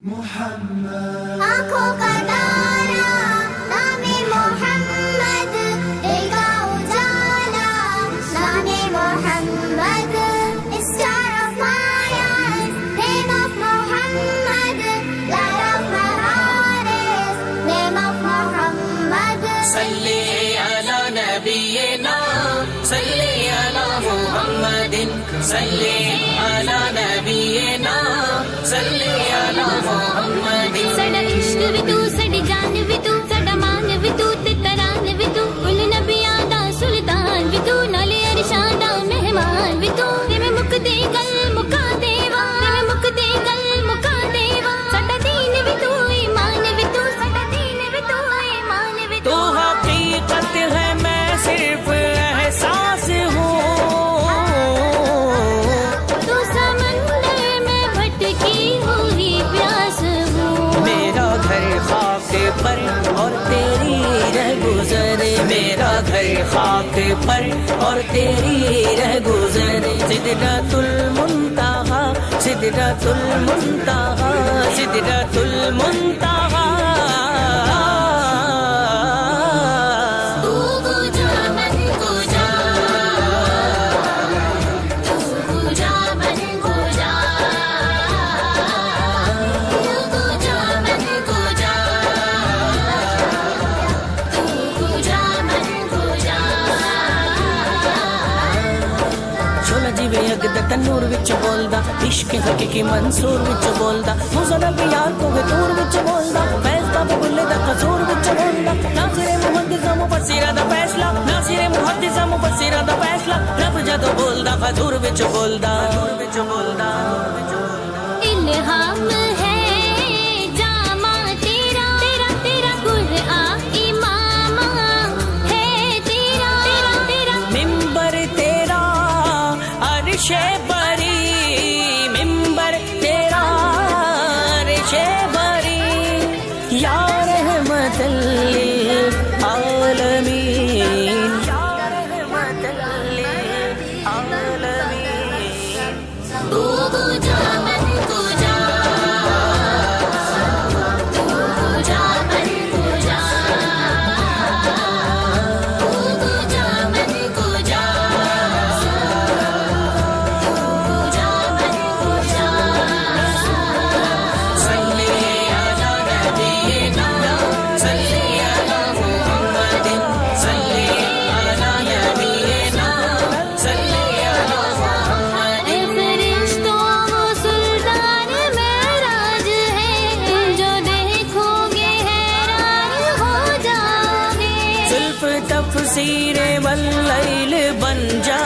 محمد آنکھوں کا تارا نام محمد، دل کا اجالا نام محمد، Star of my eyes, name of Muhammad, light of my heart is name of Muhammad. صلی علی نبینا صلی علی محمد صلی علی نبینا صلی علی محمد. سڈا عشق بھی تو، سڈی جان بھی تو، سڈا مان بھی تو، تے تران بھی تو، کل نبیاں دا سلطان بھی تو، نالے عرشاں دا مہمان بھی تو. جویں مکدے گل مکا دیوا، جویں مکدے گل مکا دیوا، سڈا دین بھی تو، ایمان بھی تو، سڈا دین بھی تو، ایمان بھی تو تو. حقیقت ہے میں صرف احساس ہوں، تو سمندر میں بھٹکی ہوئی پیاس ہوں. میرا گھر خاک پر اور تیری رہ گزرے، میرا گھر خاک پر اور تیری رہ گزرے. سدرۃ المنتہا سدرۃ المنتہا سدرۃ المنتہا. تنور وچ بولدا عشق حقیقی منصور وچ بولدا، موزنا پیار کو تور وچ بولدا، فیض دا بلے دا قصور وچ بولدا. ناصر محدث مفسر دا فیصلہ، ناصر محدث مفسر دا فیصلہ، رب جدوں بولدا حضور وچ بولدا، حضور وچ بولدا. الہام ہے جامع تیرا، تیرا تیرا قرآن امام ہے تیرا، تیرا تیرا ممبر تیرا عرش بری، ممبر تیرا عرش بری. یا رحمت للعالمین، یا رحمت للعالمین. تفسیر واللیل بن جا